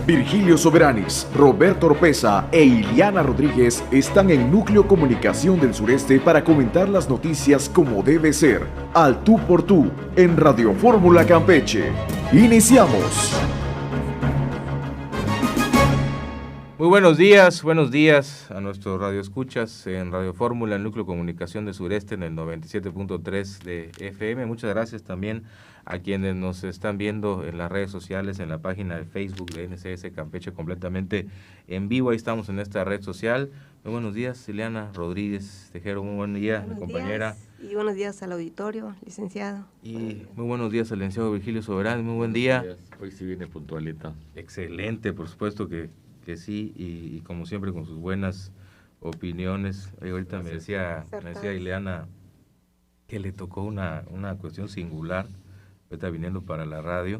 Virgilio Soberanis, Roberto Oropesa e Iliana Rodríguez están en Núcleo Comunicación del Sureste para comentar las noticias como debe ser, al tú por tú, en Radio Fórmula Campeche. ¡Iniciamos! Muy buenos días a nuestros radioescuchas en Radio Fórmula, el Núcleo Comunicación del Sureste en el 97.3 de FM. Muchas gracias también a quienes nos están viendo en las redes sociales, en la página de Facebook de NCS Campeche completamente en vivo. Ahí estamos en esta red social. Muy buenos días, Ileana Rodríguez Tejero. Muy buen día, mi compañera. Y buenos días al auditorio, licenciado. Y muy buenos días al licenciado Virgilio Soberán. Muy buen día. Hoy sí viene puntualita. Excelente, por supuesto que sí, y como siempre con sus buenas opiniones. Ahorita me decía Ileana que le tocó una cuestión singular, ahorita viniendo para la radio.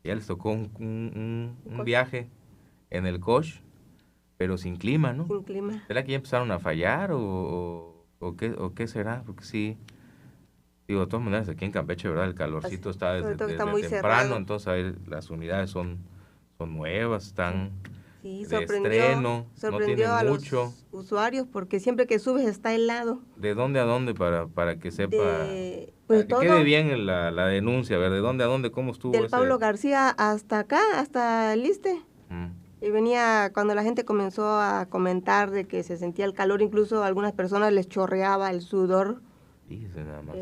Ya les tocó un viaje en el coche, pero sin clima, ¿no? Sin clima. ¿Será que ya empezaron a fallar o qué será? Porque sí, digo, de todas maneras aquí en Campeche, ¿verdad? El calorcito está desde muy temprano, cerrado. entonces ahí las unidades son nuevas, están... Sí, de estreno, sorprendió no a tiene mucho. Los usuarios porque siempre que subes está helado. ¿De dónde a dónde para que sepa, pues para que quede bien la denuncia, a ver, de dónde a dónde, cómo estuvo del ese... Pablo García hasta acá, hasta el Iste? Y venía cuando la gente comenzó a comentar de que se sentía el calor, incluso a algunas personas les chorreaba el sudor nada más.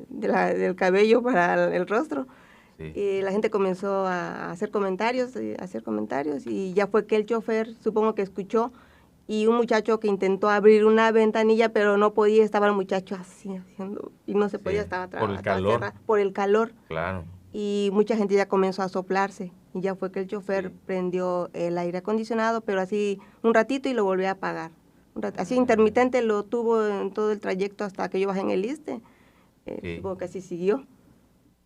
Del cabello para el rostro. Sí. Y la gente comenzó a hacer comentarios y ya fue que el chofer, supongo que escuchó, y un muchacho que intentó abrir una ventanilla, pero no podía, estaba el muchacho así haciendo, y no se podía, estaba por el calor. Cerrada, por el calor. Claro. Y mucha gente ya comenzó a soplarse, y ya fue que el chofer prendió el aire acondicionado, pero así un ratito y lo volvió a apagar. Así intermitente lo tuvo en todo el trayecto hasta que yo bajé en el Iste. Supongo que así siguió.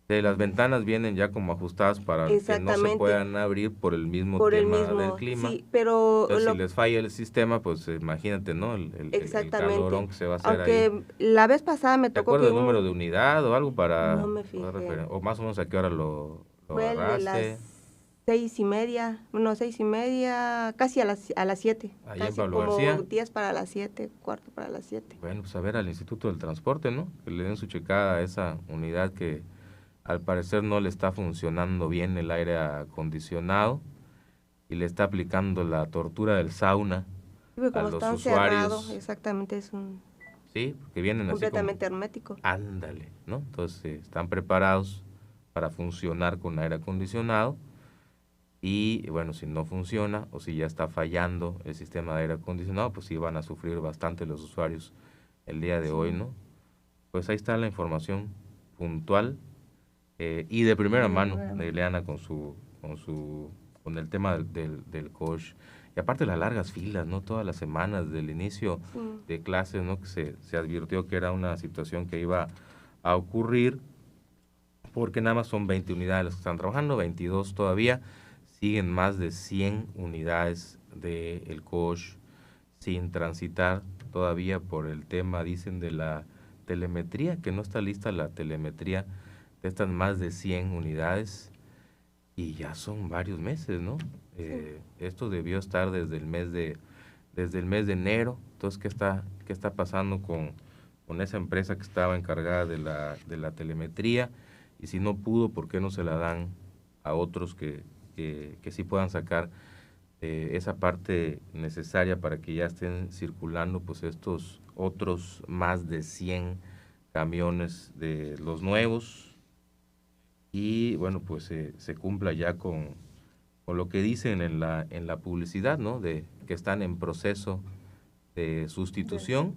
Las ventanas vienen ya como ajustadas para que no se puedan abrir por el mismo tema del clima. Sí, pero entonces, si les falla el sistema, pues imagínate, ¿no? El calorón que se va a hacer. Aunque ahí. La vez pasada me ¿Te tocó acuerdas el número de unidad o algo para...? No me fijé. O más o menos a qué hora lo fue agarraste. El de las 6:30, casi a las 7. Allá en Pablo como García. 10 para las 7, cuarto para las 7. Bueno, pues a ver al Instituto del Transporte, ¿no? Que le den su checada a esa unidad que al parecer no le está funcionando bien el aire acondicionado y le está aplicando la tortura del sauna a los usuarios. Cerrado, exactamente, es un... Sí, porque vienen completamente así como, hermético. Ándale, ¿no? Entonces están preparados para funcionar con aire acondicionado y bueno, si no funciona o si ya está fallando el sistema de aire acondicionado, pues sí van a sufrir bastante los usuarios el día de hoy, ¿no? Pues ahí está la información puntual. Y de primera mano de Ileana con el tema del coach. Y aparte las largas filas, ¿no? Todas las semanas del inicio de clases, ¿no? Que se advirtió que era una situación que iba a ocurrir porque nada más son 20 unidades las que están trabajando, 22 todavía. Siguen más de 100 unidades del coach sin transitar todavía por el tema, dicen, de la telemetría, que no está lista la telemetría de estas más de 100 unidades y ya son varios meses, ¿no? Esto debió estar desde el mes de enero. Entonces, ¿qué está pasando con esa empresa que estaba encargada de la telemetría? Y si no pudo, ¿por qué no se la dan a otros que sí puedan sacar esa parte necesaria para que ya estén circulando pues estos otros más de 100 camiones de los nuevos? Y bueno, pues se cumpla ya con lo que dicen en la publicidad, ¿no? De que están en proceso de sustitución.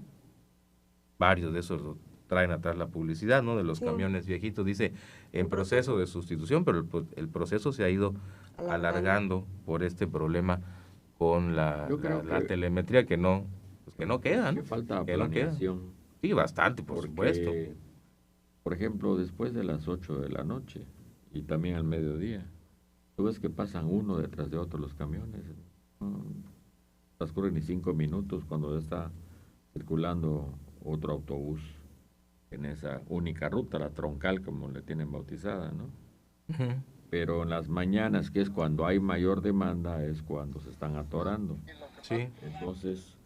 Varios de esos traen atrás la publicidad, ¿no? De los camiones viejitos, dice en proceso de sustitución, pero el proceso se ha ido alargando por este problema con la telemetría que no queda, ¿no? Que falta que planeación. No queda. Sí, bastante, por supuesto. Por ejemplo, después de las 8 de la noche y también al mediodía, tú ves que pasan uno detrás de otro los camiones. No transcurren ni 5 minutos cuando está circulando otro autobús en esa única ruta, la troncal, como le tienen bautizada, ¿no? pero en las mañanas, que es cuando hay mayor demanda, es cuando se están atorando. Sí. Entonces,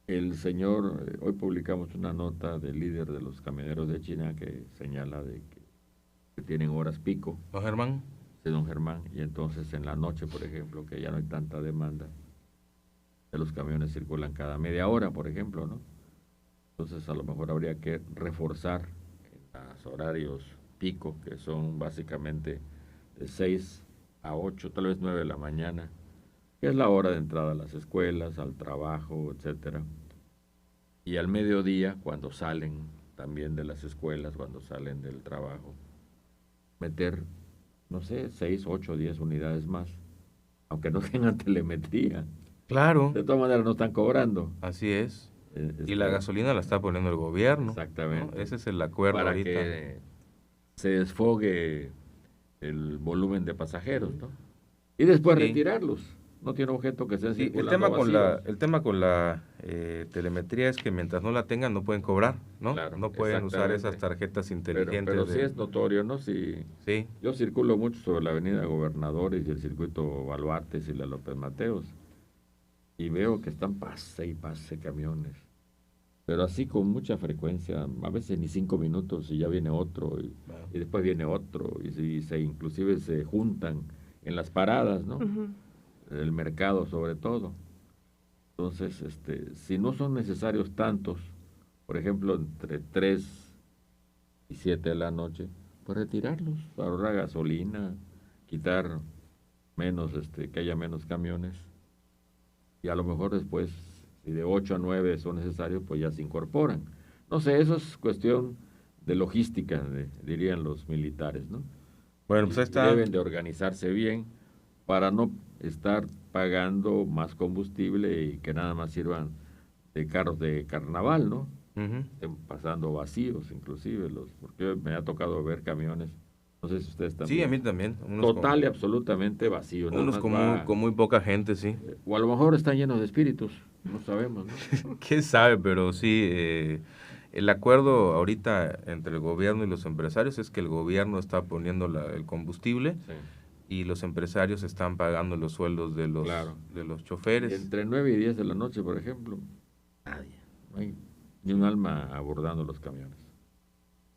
el señor, hoy publicamos una nota del líder de los camioneros de China que señala de que tienen horas pico, Don Germán. de don Germán, y entonces en la noche, por ejemplo, que ya no hay tanta demanda, que los camiones circulan cada media hora, por ejemplo, ¿no? Entonces a lo mejor habría que reforzar en los horarios pico, que son básicamente de 6 a 8, tal vez 9 de la mañana, que es la hora de entrada a las escuelas, al trabajo, etcétera. Y al mediodía, cuando salen también de las escuelas, cuando salen del trabajo, meter, no sé, 6, 8, 10 unidades más, aunque no tengan telemetría. Claro, De todas maneras no están cobrando. así es. Y Es la para- gasolina la está poniendo el gobierno. Exactamente. ¿No? Ese es el acuerdo para ahorita. que se desfogue el volumen de pasajeros, ¿no? Y después Sí. retirarlos. No tiene objeto que estén Sí, circulando el tema con la telemetría es que mientras no la tengan no pueden cobrar, ¿no? Claro, No pueden usar esas exactamente. tarjetas inteligentes. Pero sí es notorio, ¿no? Si Sí, yo circulo mucho sobre la avenida Gobernadores y el circuito Baluartes y la López Mateos y veo que están pase y pase camiones. Pero así con mucha frecuencia, a veces ni 5 minutos y ya viene otro y después viene otro y inclusive se juntan en las paradas, ¿no? Ujú. El mercado sobre todo. Entonces, si no son necesarios tantos, por ejemplo, entre 3 y 7 de la noche, pues retirarlos, ahorrar gasolina, quitar menos, que haya menos camiones. Y a lo mejor después, si de 8 a 9 son necesarios, pues ya se incorporan. No sé, eso es cuestión de logística, dirían los militares, ¿no? bueno, pues ahí está. Deben de organizarse bien para no estar pagando más combustible y que nada más sirvan de carros de carnaval, ¿no? Ujú. Estén pasando vacíos, inclusive, porque me ha tocado ver camiones, no sé si ustedes también. Sí, a mí también. Total y absolutamente vacíos. nada Unos más con, va- con muy poca gente, sí. O a lo mejor están llenos de espíritus, no sabemos, ¿no? ¿Quién sabe? Pero sí, el acuerdo ahorita entre el gobierno y los empresarios es que el gobierno está poniendo el combustible Sí. y los empresarios están pagando los sueldos de los, Claro. de los choferes. Entre 9 y 10 de la noche, por ejemplo, nadie, no hay ni un alma abordando los camiones.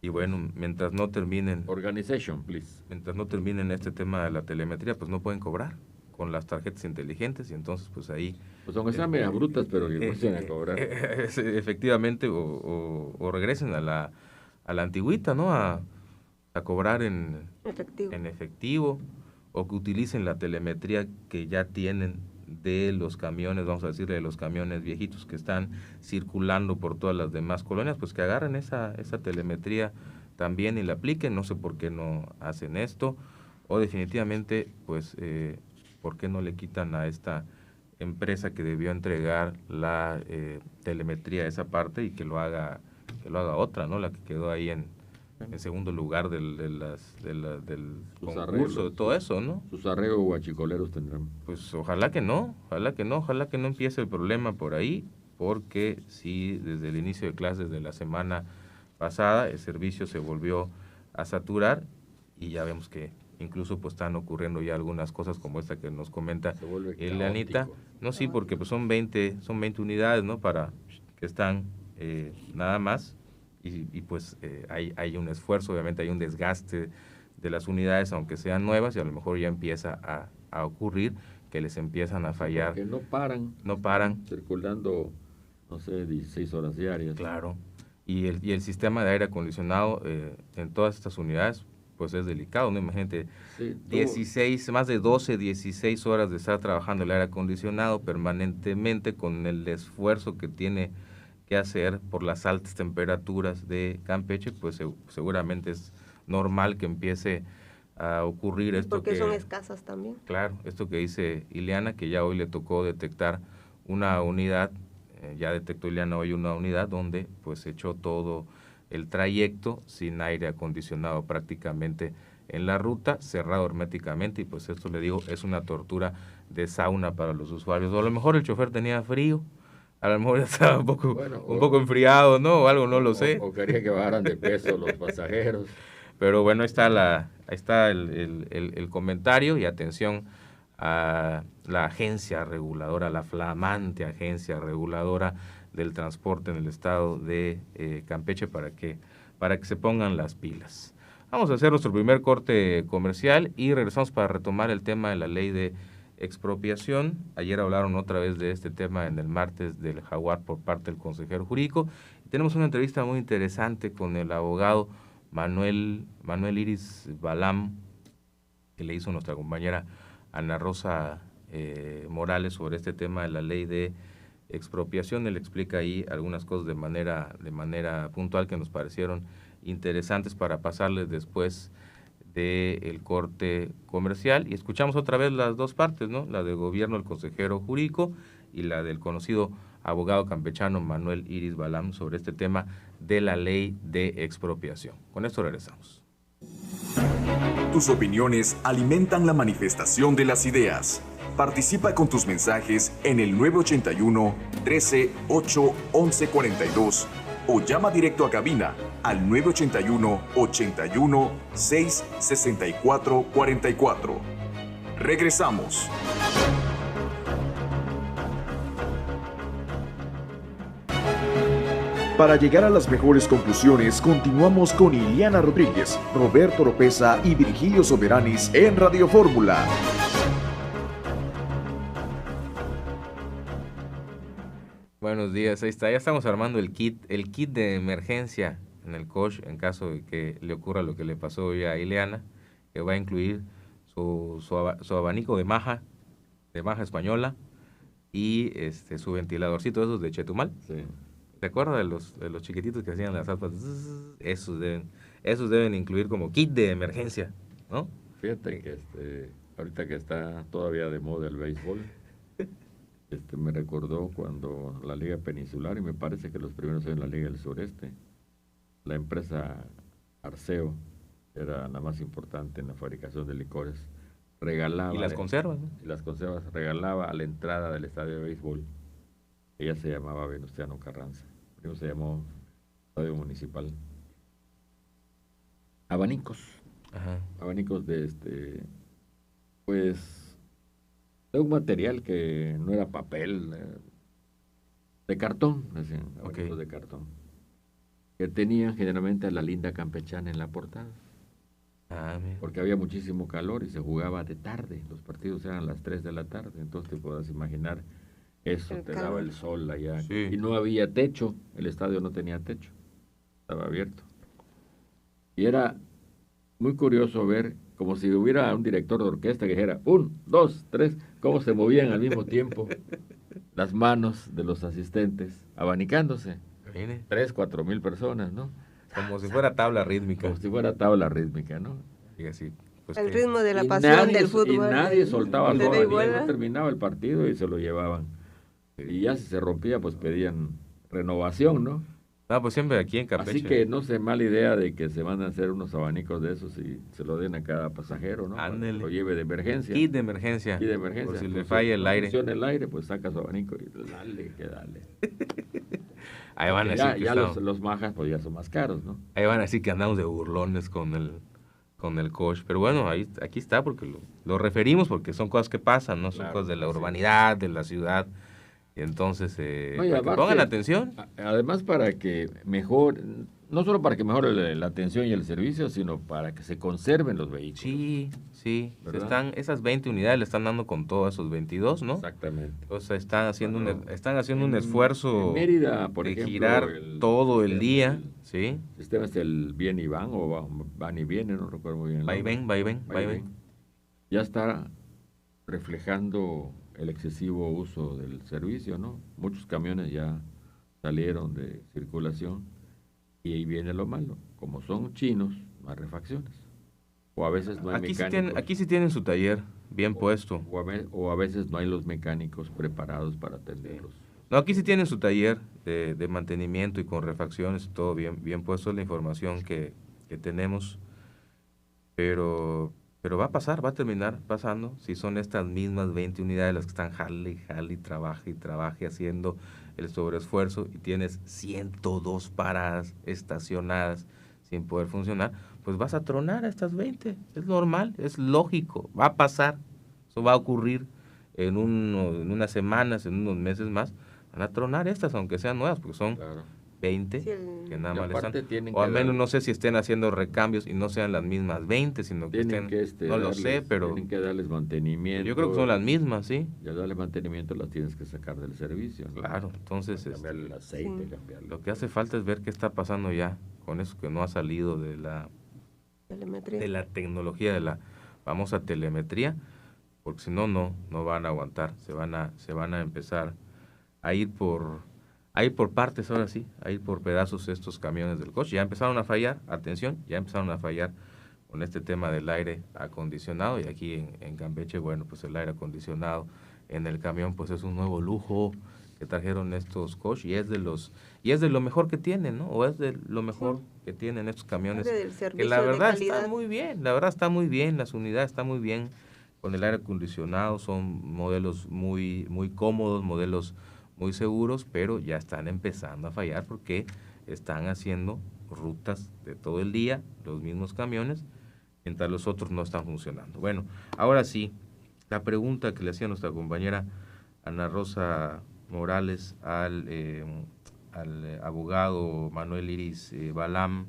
Y bueno, mientras no terminen Organization, please. este tema de la telemetría, pues no pueden cobrar con las tarjetas inteligentes y entonces pues ahí Pues aunque sean medias brutas, pero que no tienen que cobrar. efectivamente o regresen a la antigüita, ¿no? A cobrar en Efectivo. efectivo o que utilicen la telemetría que ya tienen de los camiones, vamos a decirle de los camiones viejitos que están circulando por todas las demás colonias, pues que agarren esa telemetría también y la apliquen. No sé por qué no hacen esto o definitivamente pues por qué no le quitan a esta empresa que debió entregar la telemetría a esa parte y que lo haga otra, ¿no? La que quedó ahí en segundo lugar del Sus concurso, arreglos. de todo eso, ¿no? Sus arreglos guachicoleros tendrán. Pues ojalá que no empiece el problema por ahí, porque sí, desde el inicio de clases de la semana pasada, el servicio se volvió a saturar y ya vemos que incluso pues están ocurriendo ya algunas cosas como esta que nos comenta Se vuelve Elianita. caótico. No, sí, porque pues son 20 unidades, ¿no? Para que están nada más y pues hay un esfuerzo, obviamente hay un desgaste de las unidades, aunque sean nuevas, y a lo mejor ya empieza a ocurrir que les empiezan a fallar. Porque no paran Circulando, no sé, 16 horas diarias. claro. Y el sistema de aire acondicionado en todas estas unidades, pues es delicado, ¿no? Imagínate, Sí, 16, más de 12, 16 horas de estar trabajando el aire acondicionado permanentemente con el esfuerzo que tiene que hacer por las altas temperaturas de Campeche, pues seguramente es normal que empiece a ocurrir esto Porque que... son escasas también. Claro, esto que dice Ileana, que ya hoy le tocó detectar una unidad, ya detectó Ileana hoy una unidad donde pues echó todo el trayecto sin aire acondicionado prácticamente en la ruta, cerrado herméticamente, y pues esto le digo, es una tortura de sauna para los usuarios. O a lo mejor el chofer tenía frío, a lo mejor ya estaba un poco enfriado, ¿no? O algo, no lo sé. O quería que bajaran de peso los pasajeros. Pero bueno, ahí está el comentario, y atención a la agencia reguladora, la flamante agencia reguladora del transporte en el estado de Campeche, para que se pongan las pilas. Vamos a hacer nuestro primer corte comercial y regresamos para retomar el tema de la ley de expropiación. Ayer hablaron otra vez de este tema en el martes del Jaguar por parte del consejero jurídico. Tenemos una entrevista muy interesante con el abogado Manuel Iris Balam, que le hizo nuestra compañera Ana Rosa Morales sobre este tema de la ley de expropiación. Él explica ahí algunas cosas de manera puntual que nos parecieron interesantes para pasarles después del corte comercial, y escuchamos otra vez las dos partes, ¿no? La del gobierno, el consejero jurídico, y la del conocido abogado campechano Manuel Iris Balam sobre este tema de la ley de expropiación. Con esto regresamos. Tus opiniones alimentan la manifestación de las ideas. Participa con tus mensajes en el 981 13 8 11 42 o llama directo a cabina al 981 81 6 64 44. Regresamos. Para llegar a las mejores conclusiones, continuamos con Iliana Rodríguez, Roberto Oropeza y Virgilio Soberanis en Radio Fórmula. Buenos días, ahí está, ya estamos armando el kit de emergencia en el coach en caso de que le ocurra lo que le pasó hoy a Ileana, que va a incluir su abanico de maja española y su ventiladorcito esos de Chetumal. Sí. ¿Te acuerdas de los chiquititos que hacían las aspas? Esos deben incluir como kit de emergencia, ¿no? Fíjate que ahorita que está todavía de moda el béisbol, me recordó cuando la Liga Peninsular, y me parece que los primeros en la Liga del Sureste, la empresa Arceo, era la más importante en la fabricación de licores, regalaba... Y las conservas, ¿no? Y las conservas, regalaba a la entrada del estadio de béisbol. Ella se llamaba Venustiano Carranza. Primero se llamó Estadio Municipal. Abanicos. Ajá. Abanicos de pues, de un material que no era papel, de cartón, decían, abanicos de cartón, que tenían generalmente a la linda campechana en la portada. Porque había muchísimo calor y se jugaba de tarde. Los partidos eran a las 3 de la tarde, entonces te podrás imaginar. Eso te daba el sol allá. Sí. Y no había techo, el estadio no tenía techo, estaba abierto. Y era muy curioso ver, como si hubiera un director de orquesta que dijera 1, 2, 3, cómo se movían al mismo tiempo las manos de los asistentes, abanicándose. 3, 4 mil personas, ¿no? Como si fuera tabla rítmica. Como si fuera tabla rítmica, ¿no? Y así. Pues el ritmo de la pasión del fútbol. Y nadie soltaba el balón, no terminaba el partido y se lo llevaban. Y ya si se rompía, pues pedían renovación, ¿no? No, pues siempre aquí en Campeche. Así que no sé, mala idea de que se van a hacer unos abanicos de esos y se lo den a cada pasajero, ¿no? Ándele. Lo lleve de emergencia. Kit de emergencia. Kit de emergencia. Por si pues le falla el aire. Funciona el aire, pues saca su abanico y dale, que dale. Ahí van a decir que ya los majas, pues ya son más caros, ¿no? Ahí van a decir que andamos de burlones con el coach. Pero bueno, aquí está, porque lo referimos, porque son cosas que pasan, ¿no? Son cosas de la urbanidad, de la ciudad. Y entonces, para que pongan atención. Además, para que mejore, no solo para que mejore la atención y el servicio, sino para que se conserven los vehículos. Sí. Esas 20 unidades le están dando con todos esos 22, ¿no? Exactamente. O sea, están haciendo un esfuerzo en Mérida, por de ejemplo, girar todo el día, ¿sí? El sistema es el Bien y Van, o Van y Viene, no recuerdo muy bien. Va y ven. Ya está reflejando el excesivo uso del servicio, ¿no? Muchos camiones ya salieron de circulación y ahí viene lo malo. Como son chinos, no hay refacciones. O a veces no hay mecánicos. Aquí sí tienen su taller bien puesto. O a veces no hay los mecánicos preparados para atenderlos. No, aquí sí tienen su taller de mantenimiento y con refacciones, todo bien puesto, la información que tenemos. Pero va a pasar, va a terminar pasando, si son estas mismas 20 unidades las que están jale y trabaje haciendo el sobreesfuerzo, y tienes 102 paradas estacionadas sin poder funcionar, pues vas a tronar a estas 20. Es normal, es lógico, va a pasar. Eso va a ocurrir en unas semanas, en unos meses más. Van a tronar estas, aunque sean nuevas, porque son 20 que nada más están. O al menos no sé si estén haciendo recambios y no sean las mismas 20, sino que estén, no lo sé, pero tienen que darles mantenimiento. Yo creo que son las mismas, sí. Ya darle mantenimiento las tienes que sacar del servicio, ¿no? Claro, entonces cambiarle el aceite, cambiarle. Lo que hace falta es ver qué está pasando ya con eso que no ha salido de la tecnología, de la famosa telemetría, porque si no, no van a aguantar, se van a empezar a ir por partes, ahora sí, a ir por pedazos estos camiones del coche. Ya empezaron a fallar, atención, ya empezaron a fallar con este tema del aire acondicionado, y aquí en Campeche, bueno, pues el aire acondicionado en el camión pues es un nuevo lujo que trajeron estos coches, y es de lo mejor que tienen, ¿no? O es de lo mejor que tienen estos camiones, que la verdad está muy bien, las unidades están muy bien con el aire acondicionado, son modelos muy, muy cómodos, modelos muy seguros, pero ya están empezando a fallar porque están haciendo rutas de todo el día, los mismos camiones, mientras los otros no están funcionando. Bueno, ahora sí, la pregunta que le hacía nuestra compañera Ana Rosa Morales al abogado Manuel Iris Balam,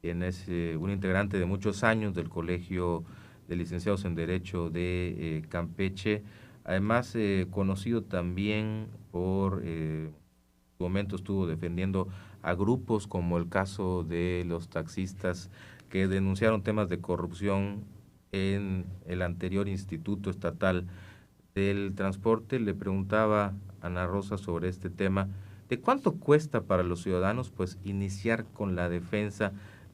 quien es un integrante de muchos años del Colegio de Licenciados en Derecho de Campeche, además conocido también por su momento estuvo defendiendo a grupos como el caso de los taxistas que denunciaron temas de corrupción en el anterior Instituto Estatal del Transporte. Le preguntaba a Ana Rosa sobre este tema, de cuánto cuesta para los ciudadanos pues iniciar con la defensa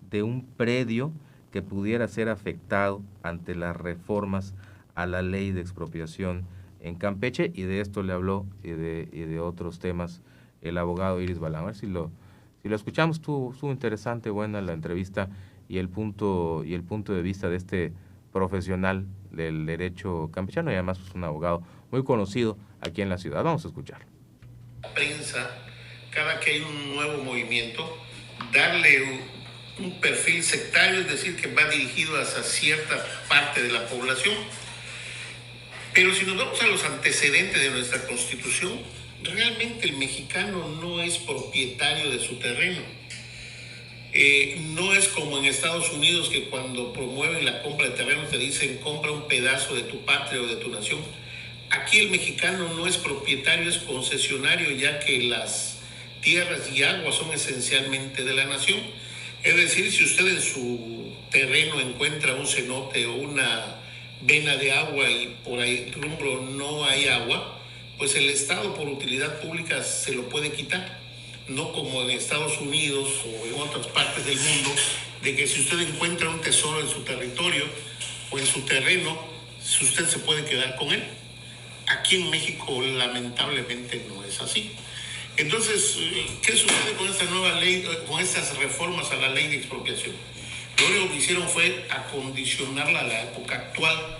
de un predio que pudiera ser afectado ante las reformas a la ley de expropiación en Campeche, y de esto le habló y de otros temas el abogado Iris Balam. A ver si lo escuchamos. Estuvo interesante, buena la entrevista y el punto de vista de este profesional del derecho campechano, y además pues, un abogado muy conocido aquí en la ciudad. Vamos a escucharlo. La prensa, cada que hay un nuevo movimiento, darle un perfil sectario, es decir, que va dirigido hacia cierta parte de la población. Pero si nos vamos a los antecedentes de nuestra Constitución, realmente el mexicano no es propietario de su terreno. No es como en Estados Unidos, que cuando promueven la compra de terreno te dicen compra un pedazo de tu patria o de tu nación. Aquí el mexicano no es propietario, es concesionario, ya que las tierras y aguas son esencialmente de la nación. Es decir, si usted en su terreno encuentra un cenote o una vena de agua y por ahí rumbo no hay agua, pues el Estado por utilidad pública se lo puede quitar. No como en Estados Unidos o en otras partes del mundo, de que si usted encuentra un tesoro en su territorio o en su terreno, usted se puede quedar con él. Aquí en México lamentablemente no es así. Entonces, ¿qué sucede con esta nueva ley, con estas reformas a la ley de expropiación? Lo único que hicieron fue acondicionarla a la época actual.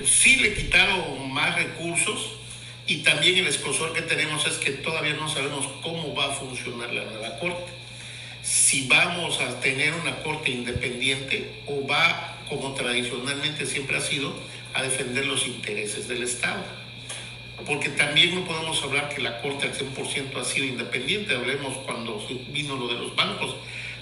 Sí le quitaron más recursos, y también el escozor que tenemos es que todavía no sabemos cómo va a funcionar la nueva corte. Si vamos a tener una corte independiente o va, como tradicionalmente siempre ha sido, a defender los intereses del Estado. Porque también no podemos hablar que la corte al 100% ha sido independiente. Hablemos cuando vino lo de los bancos.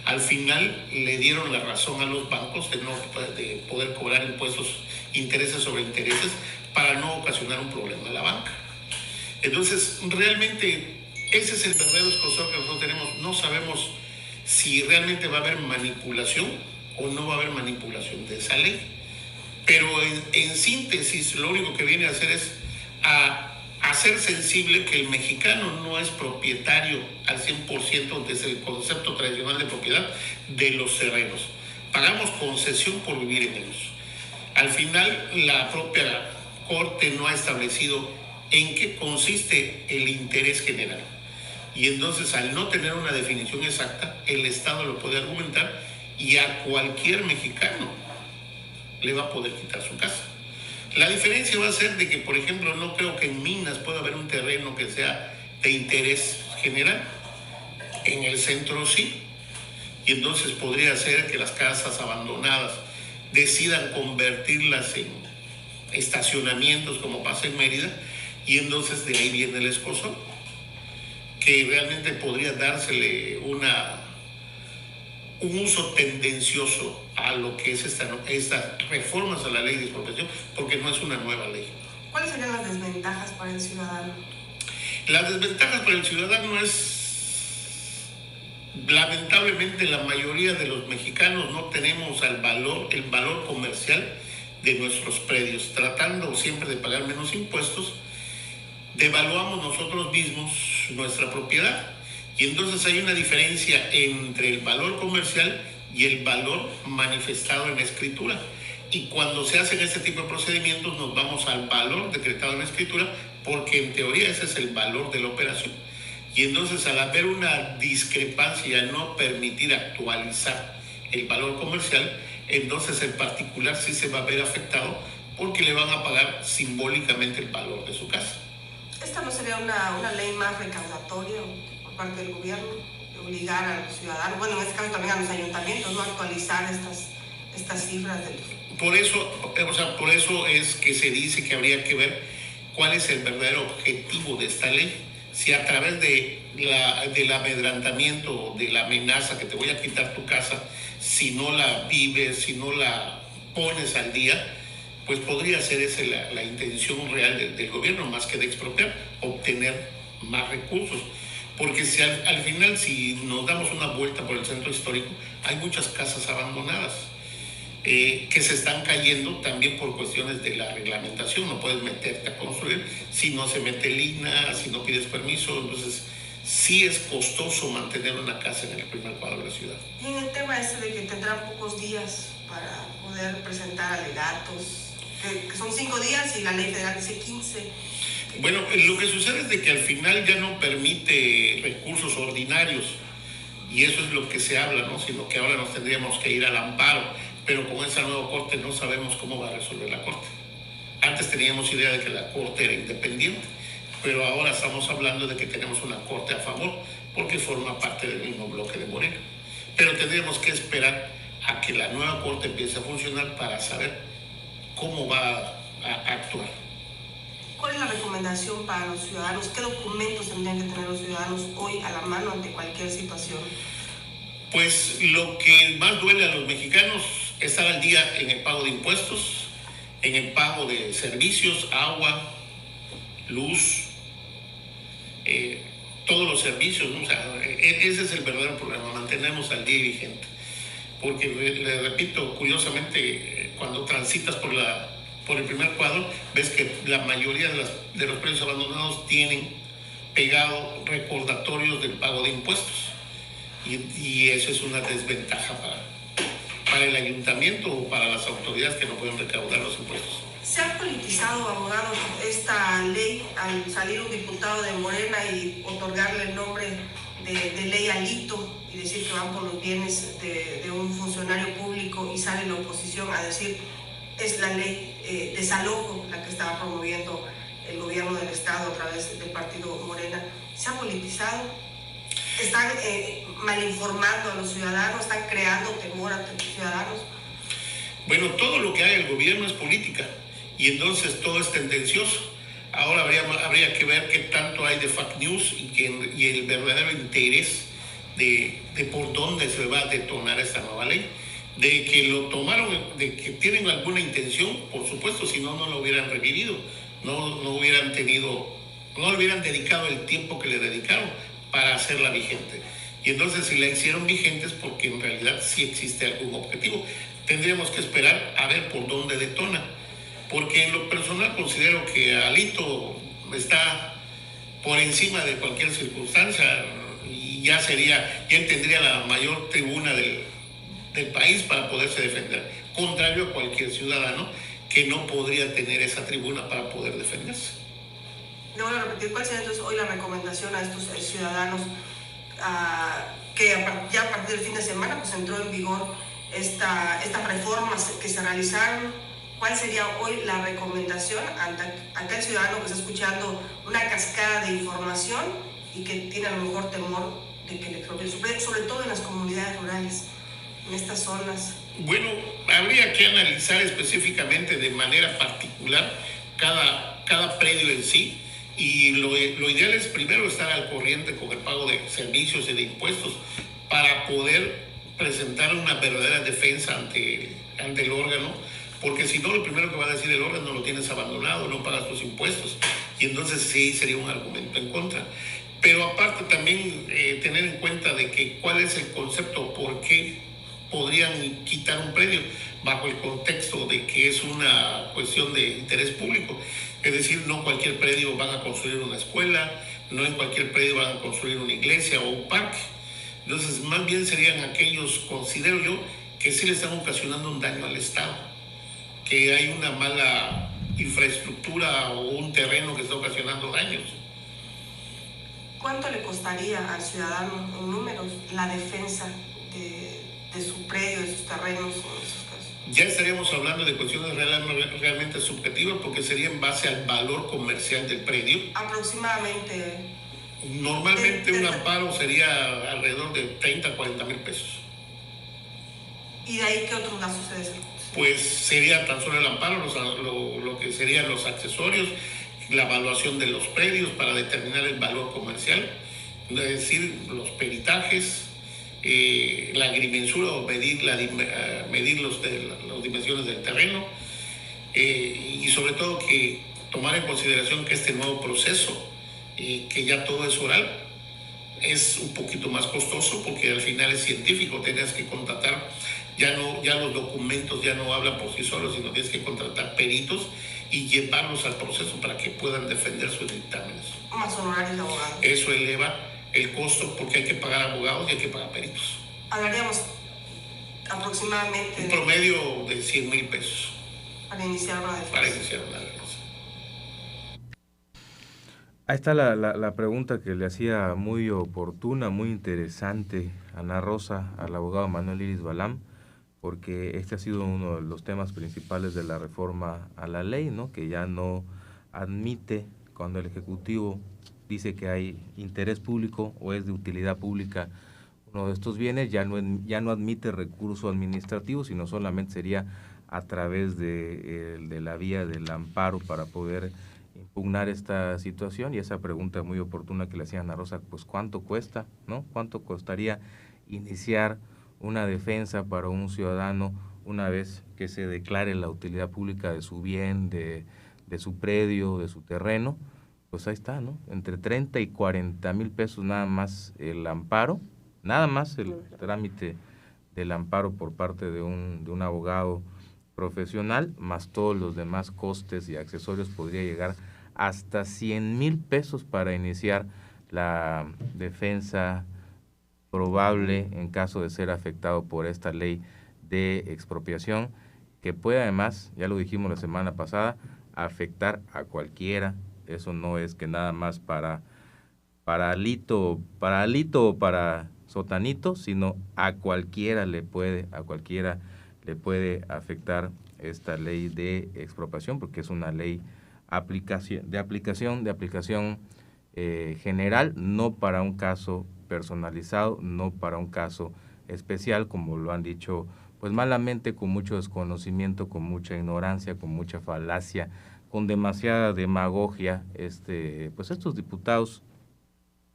Al final le dieron la razón a los bancos de poder cobrar impuestos, intereses sobre intereses, para no ocasionar un problema a la banca. Entonces, realmente, ese es el verdadero escozor que nosotros tenemos. No sabemos si realmente va a haber manipulación o no va a haber manipulación de esa ley. Pero en síntesis, lo único que viene a hacer es a hacer sensible que el mexicano no es propietario al 100%, desde el concepto tradicional de propiedad, de los terrenos. Pagamos concesión por vivir en ellos. Al final, la propia Corte no ha establecido en qué consiste el interés general. Y entonces, al no tener una definición exacta, el Estado lo puede argumentar y a cualquier mexicano le va a poder quitar su casa. La diferencia va a ser de que, por ejemplo, no creo que en Minas pueda haber un terreno que sea de interés general. En el centro sí, y entonces podría ser que las casas abandonadas decidan convertirlas en estacionamientos como pasa en Mérida, y entonces de ahí viene el escozor, que realmente podría dársele un uso tendencioso a lo que es estas reformas a la ley de expropiación, porque no es una nueva ley. ¿Cuáles serían las desventajas para el ciudadano? Las desventajas para el ciudadano es, lamentablemente, la mayoría de los mexicanos no tenemos el valor comercial de nuestros predios. Tratando siempre de pagar menos impuestos, devaluamos nosotros mismos nuestra propiedad, y entonces hay una diferencia entre el valor comercial y el valor manifestado en la escritura. Y cuando se hacen este tipo de procedimientos nos vamos al valor decretado en la escritura, porque en teoría ese es el valor de la operación. Y entonces, al haber una discrepancia y al no permitir actualizar el valor comercial, entonces el particular sí se va a ver afectado, porque le van a pagar simbólicamente el valor de su casa. ¿Esta no sería una ley más recaudatoria por parte del gobierno, de obligar a los ciudadanos, bueno, en este caso también a los ayuntamientos, ¿no?, actualizar estas cifras de los... Por eso es que se dice que habría que ver cuál es el verdadero objetivo de esta ley. Si a través del amedrantamiento, de la amenaza que te voy a quitar tu casa, si no la vives, si no la pones al día, pues podría ser esa la intención real del gobierno, más que de expropiar, obtener más recursos. Porque si al final, si nos damos una vuelta por el centro histórico, hay muchas casas abandonadas que se están cayendo también por cuestiones de la reglamentación. No puedes meterte a construir si no se mete el INAH, si no pides permiso. Entonces sí es costoso mantener una casa en el primer cuadro de la ciudad. Y en el tema este de que tendrán pocos días para poder presentar alegatos, que son 5 días y la ley federal dice 15. Bueno, lo que sucede es de que al final ya no permite recursos ordinarios, y eso es lo que se habla, ¿no? Sino que ahora nos tendríamos que ir al amparo, pero con esa nueva corte no sabemos cómo va a resolver la corte. Antes teníamos idea de que la corte era independiente, pero ahora estamos hablando de que tenemos una corte a favor, porque forma parte del mismo bloque de Morena. Pero tendríamos que esperar a que la nueva corte empiece a funcionar para saber cómo va a actuar. ¿Cuál es la recomendación para los ciudadanos? ¿Qué documentos tendrían que tener los ciudadanos hoy a la mano ante cualquier situación? Pues lo que más duele a los mexicanos es estar al día en el pago de impuestos, en el pago de servicios, agua, luz, todos los servicios, ¿no? O sea, ese es el verdadero problema, mantenernos al día y vigente. Porque, le repito, curiosamente, cuando transitas por el primer cuadro, ves que la mayoría de los predios abandonados tienen pegado recordatorios del pago de impuestos. Y eso es una desventaja para el ayuntamiento o para las autoridades que no pueden recaudar los impuestos. ¿Se ha politizado, abogado, esta ley al salir un diputado de Morena y otorgarle el nombre de ley Alito y decir que van por los bienes de un funcionario público, y sale la oposición a decir es la ley desalojo la que estaba promoviendo el gobierno del Estado a través del partido Morena? ¿Se ha politizado? ¿Están malinformando a los ciudadanos? ¿Están creando temor a los ciudadanos? Bueno, todo lo que hay el gobierno es política, y entonces todo es tendencioso. Ahora habría que ver qué tanto hay de fake news y el verdadero interés de por dónde se va a detonar esta nueva ley. De que lo tomaron, de que tienen alguna intención, por supuesto, si no, no lo hubieran revivido, no le hubieran dedicado el tiempo que le dedicaron para hacerla vigente. Y entonces, si la hicieron vigente es porque en realidad sí existe algún objetivo. Tendríamos que esperar a ver por dónde detona, porque en lo personal considero que Alito está por encima de cualquier circunstancia, y él tendría la mayor tribuna del país para poderse defender, contrario a cualquier ciudadano que no podría tener esa tribuna para poder defenderse. Le voy a repetir, ¿cuál sería entonces hoy la recomendación a estos ciudadanos que ya a partir del fin de semana pues entró en vigor estas reformas que se realizaron? ¿Cuál sería hoy la recomendación ante aquel ciudadano que está escuchando una cascada de información y que tiene a lo mejor temor que le expropien su predio, sobre todo en las comunidades rurales, en estas zonas? Bueno, habría que analizar específicamente de manera particular cada predio en sí, y lo ideal es primero estar al corriente con el pago de servicios y de impuestos para poder presentar una verdadera defensa ante el órgano, porque si no, lo primero que va a decir el órgano: lo tienes abandonado, no pagas tus impuestos, y entonces sí sería un argumento en contra. Pero aparte también tener en cuenta de que cuál es el concepto, por qué podrían quitar un predio, bajo el contexto de que es una cuestión de interés público. Es decir, no cualquier predio van a construir una escuela, no en cualquier predio van a construir una iglesia o un parque. Entonces, más bien serían aquellos, considero yo, que sí le están ocasionando un daño al Estado, que hay una mala infraestructura o un terreno que está ocasionando daños. ¿Cuánto le costaría al ciudadano en números la defensa de su predio, de sus terrenos en esos casos? Ya estaríamos hablando de cuestiones realmente subjetivas, porque sería en base al valor comercial del predio. Aproximadamente. Normalmente un amparo sería alrededor de 30 a 40 mil pesos. ¿Y de ahí qué otros gastos se desen? Pues sería tan solo el amparo, lo que serían los accesorios, la evaluación de los predios para determinar el valor comercial, es decir, los peritajes, la agrimensura o medir las dimensiones del terreno, y sobre todo que tomar en consideración que este nuevo proceso, que ya todo es oral, es un poquito más costoso, porque al final es científico, tienes que contratar, ya los documentos ya no hablan por sí solos, sino tienes que contratar peritos y llevarlos al proceso para que puedan defender sus dictámenes. Más honorarios de abogados. Eso eleva el costo, porque hay que pagar abogados y hay que pagar peritos. Hablaríamos aproximadamente... Un promedio de 100 mil pesos. Para iniciar una defensa. Para iniciar una defensa. Ahí está la pregunta que le hacía muy oportuna, muy interesante Ana Rosa al abogado Manuel Iris Balam, porque este ha sido uno de los temas principales de la reforma a la ley, ¿no? Que ya no admite, cuando el Ejecutivo dice que hay interés público o es de utilidad pública uno de estos bienes, ya no admite recurso administrativo, sino solamente sería a través de la vía del amparo para poder impugnar esta situación. Y esa pregunta muy oportuna que le hacía Ana Rosa, pues ¿cuánto cuesta, no? ¿Cuánto costaría iniciar una defensa para un ciudadano una vez que se declare la utilidad pública de su bien, de su predio, de su terreno? Pues ahí está, ¿no? Entre 30 y 40 mil pesos nada más el amparo, nada más el trámite del amparo por parte de un abogado profesional, más todos los demás costes y accesorios, podría llegar hasta 100 mil pesos para iniciar la defensa probable en caso de ser afectado por esta ley de expropiación, que puede además, ya lo dijimos la semana pasada, afectar a cualquiera. Eso no es que nada más para Alito o para Sotanito, sino a cualquiera le puede afectar esta ley de expropiación, porque es una ley de aplicación general, no para un caso personalizado, no para un caso especial, como lo han dicho pues malamente, con mucho desconocimiento, con mucha ignorancia, con mucha falacia, con demasiada demagogia, pues estos diputados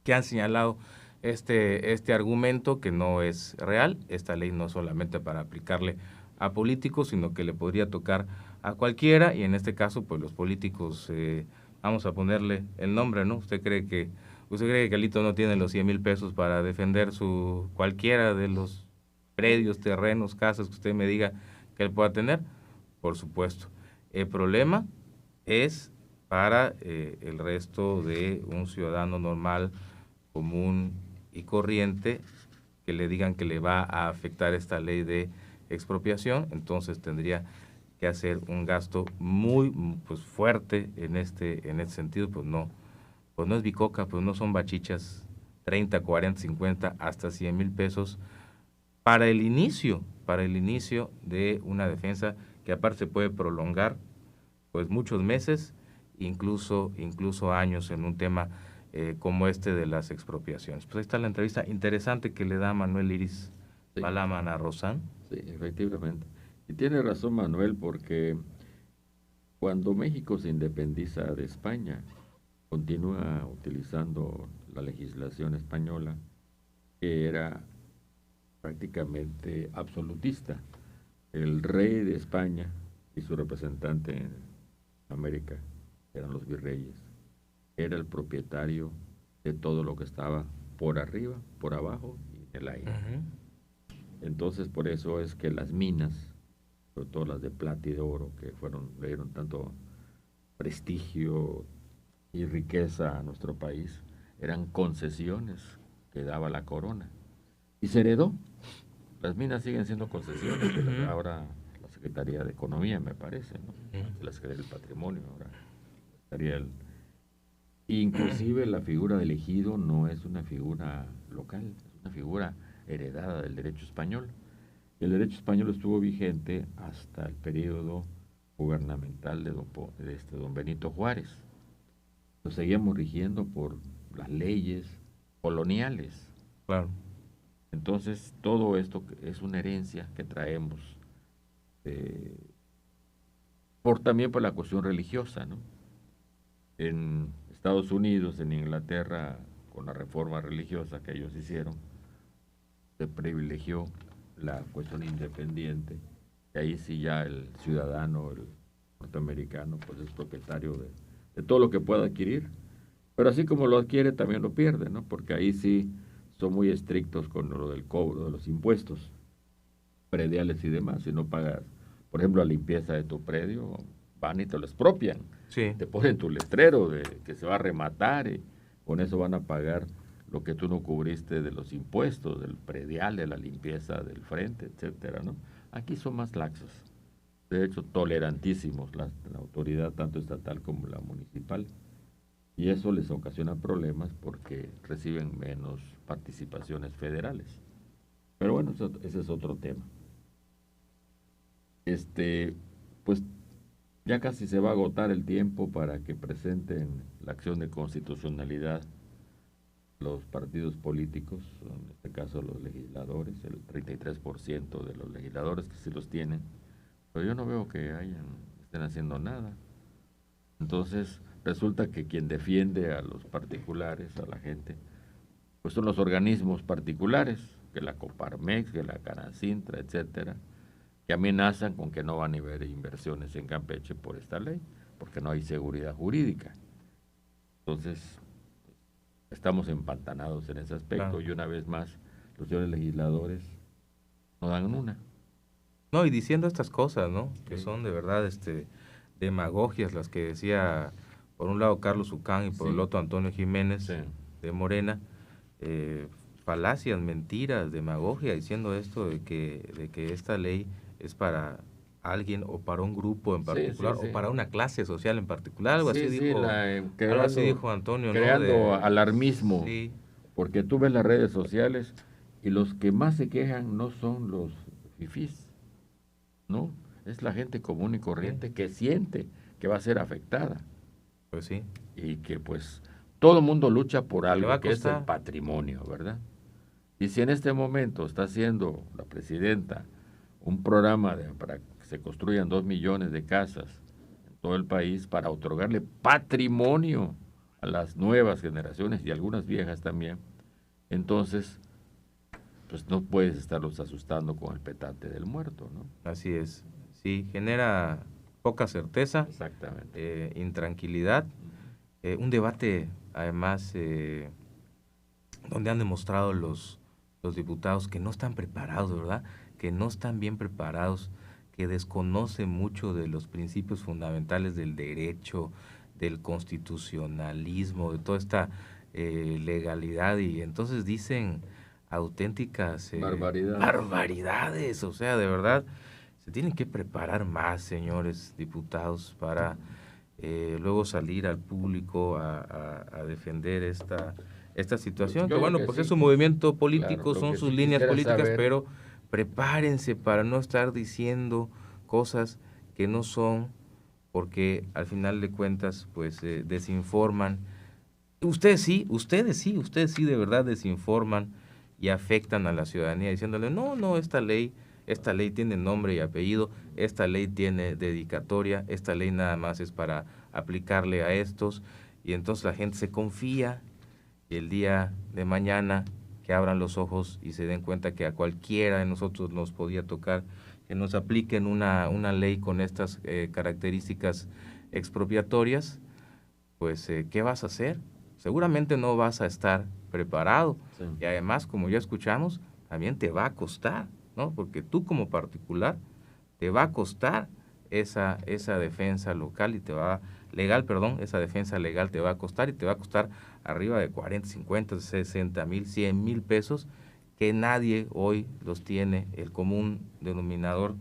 que han señalado este argumento que no es real. Esta ley no es solamente para aplicarle a políticos, sino que le podría tocar a cualquiera, y en este caso pues los políticos, vamos a ponerle el nombre, ¿no? ¿Usted cree que Alito no tiene los 100 mil pesos para defender cualquiera de los predios, terrenos, casas que usted me diga que él pueda tener? Por supuesto. El problema es para el resto de un ciudadano normal, común y corriente, que le digan que le va a afectar esta ley de expropiación. Entonces tendría que hacer un gasto muy pues fuerte en este sentido. Pues no es bicoca, pues no son bachichas, 30, 40, 50, hasta 100 mil pesos para el inicio de una defensa, que aparte se puede prolongar pues muchos meses, incluso años, en un tema como este de las expropiaciones. Pues ahí está la entrevista interesante que le da Manuel Iris Balaman a Rosán. Sí, efectivamente. Y tiene razón Manuel, porque cuando México se independiza de España, continúa utilizando la legislación española, que era prácticamente absolutista. El rey de España y su representante en América, eran los virreyes, era el propietario de todo lo que estaba por arriba, por abajo y en el aire. Entonces, por eso es que las minas, sobre todo las de plata y de oro, que le dieron tanto prestigio y riqueza a nuestro país, eran concesiones que daba la corona. Y se heredó. Las minas siguen siendo concesiones, ahora la Secretaría de Economía, me parece, ¿no? La Secretaría del Patrimonio, ahora estaría el... Inclusive la figura del ejido no es una figura local, es una figura heredada del derecho español. El derecho español estuvo vigente hasta el periodo gubernamental de don Benito Juárez. Nos seguíamos rigiendo por las leyes coloniales. Claro. Entonces, todo esto es una herencia que traemos también por la cuestión religiosa, ¿no? En Estados Unidos, en Inglaterra, con la reforma religiosa que ellos hicieron, se privilegió la cuestión independiente, y ahí sí ya el ciudadano, el norteamericano, pues es propietario de todo lo que pueda adquirir, pero así como lo adquiere, también lo pierde, ¿no? Porque ahí sí son muy estrictos con lo del cobro de los impuestos prediales y demás. Si no pagas, por ejemplo, la limpieza de tu predio, van y te lo expropian. Sí. Te ponen tu letrero de que se va a rematar y con eso van a pagar lo que tú no cubriste de los impuestos, del predial, de la limpieza del frente, etcétera, ¿no? Aquí son más laxos. De hecho, tolerantísimos la autoridad, tanto estatal como la municipal. Y eso les ocasiona problemas porque reciben menos participaciones federales. Pero bueno, ese es otro tema. Pues ya casi se va a agotar el tiempo para que presenten la acción de constitucionalidad los partidos políticos, en este caso los legisladores, el 33% de los legisladores que sí los tienen, pero yo no veo que estén haciendo nada. Entonces, resulta que quien defiende a los particulares, a la gente, pues son los organismos particulares, que la Coparmex, que la Canacintra, etcétera, que amenazan con que no van a haber inversiones en Campeche por esta ley, porque no hay seguridad jurídica. Entonces, estamos empantanados en ese aspecto, claro. Y una vez más, los señores legisladores no dan una. No, y diciendo estas cosas, ¿no? Sí. Que son de verdad demagogias, las que decía por un lado Carlos Ucán y por el otro Antonio Jiménez de Morena, falacias, mentiras, demagogia, diciendo esto de que esta ley es para alguien o para un grupo en particular o para una clase social en particular, algo así dijo Antonio, creando alarmismo, porque tú ves las redes sociales y los que más se quejan no son los fifís, ¿no? Es la gente común y corriente que siente que va a ser afectada. Pues sí. Y que pues todo el mundo lucha por algo que es el patrimonio, ¿verdad? Y si en este momento está haciendo la presidenta un programa para que se construyan 2 millones de casas en todo el país para otorgarle patrimonio a las nuevas generaciones y algunas viejas también, entonces pues no puedes estarlos asustando con el petate del muerto, ¿no? Así es. Sí, genera poca certeza, exactamente, intranquilidad, un debate además donde han demostrado los diputados que no están preparados, ¿verdad? Que no están bien preparados, que desconocen mucho de los principios fundamentales del derecho, del constitucionalismo, de toda esta legalidad, y entonces dicen auténticas barbaridades, o sea, de verdad. Se tienen que preparar más, señores diputados, para luego salir al público a defender esta situación. Que bueno, pues sí, es un movimiento político, claro, son sus líneas políticas, pero prepárense para no estar diciendo cosas que no son, porque al final de cuentas, pues desinforman Ustedes sí de verdad desinforman y afectan a la ciudadanía diciéndole, no, esta ley tiene nombre y apellido, esta ley tiene dedicatoria, esta ley nada más es para aplicarle a estos, y entonces la gente se confía, y el día de mañana que abran los ojos y se den cuenta que a cualquiera de nosotros nos podía tocar que nos apliquen una ley con estas características expropiatorias, pues ¿qué vas a hacer? Seguramente no vas a estar preparado. Sí. Y además, como ya escuchamos, también te va a costar, ¿no? Porque tú como particular te va a costar esa defensa local y esa defensa legal te va a costar, y te va a costar arriba de 40, 50, 60 mil, 100 mil pesos, que nadie hoy los tiene. El común denominador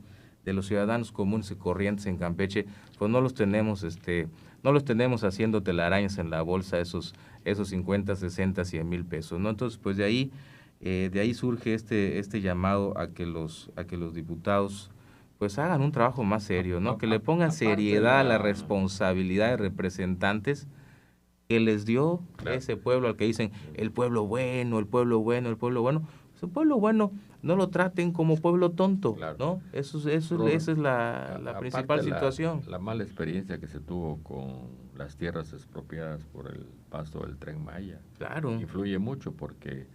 de los ciudadanos comunes y corrientes en Campeche, pues no los tenemos haciendo telarañas en la bolsa esos 50, 60, 100 mil pesos, ¿no? Entonces, pues de ahí surge este llamado a que los diputados pues hagan un trabajo más serio, ¿no? Que le pongan seriedad a la responsabilidad de representantes que les dio ese pueblo al que dicen el pueblo bueno. Su pueblo bueno, no lo traten como pueblo tonto, ¿no? Esa es la principal situación. La mala experiencia que se tuvo con las tierras expropiadas por el paso del Tren Maya. Claro. Influye mucho porque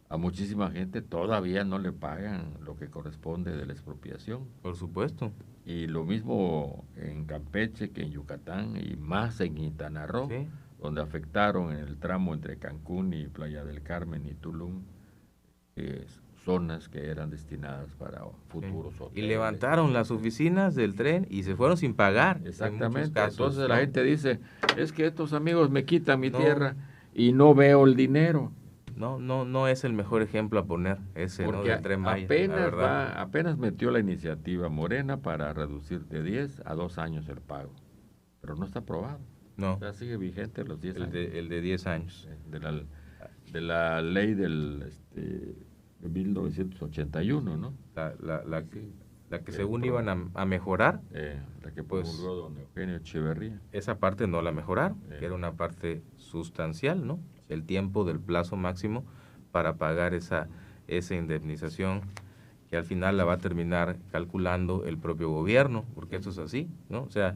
a muchísima gente todavía no le pagan lo que corresponde de la expropiación. Por supuesto. Y lo mismo en Campeche que en Yucatán y más en Quintana Roo, sí, donde afectaron en el tramo entre Cancún y Playa del Carmen y Tulum, zonas que eran destinadas para futuros hoteles. Y levantaron las oficinas del tren y se fueron sin pagar. Exactamente. Entonces la gente dice, es que estos amigos me quitan mi tierra y no veo el dinero. No es el mejor ejemplo a poner ese, porque del Tren Maya. Apenas metió la iniciativa Morena para reducir de 10 a 2 años el pago, pero no está aprobado. No. O sea, sigue vigente los 10 años. El de 10 años. De la ley de 1981, ¿no? La que según iban a mejorar. La que promulgó don Eugenio Echeverría. Esa parte no la mejoraron, que era una parte sustancial, ¿no? El tiempo del plazo máximo para pagar esa indemnización, que al final la va a terminar calculando el propio gobierno, porque eso es así, ¿no? O sea,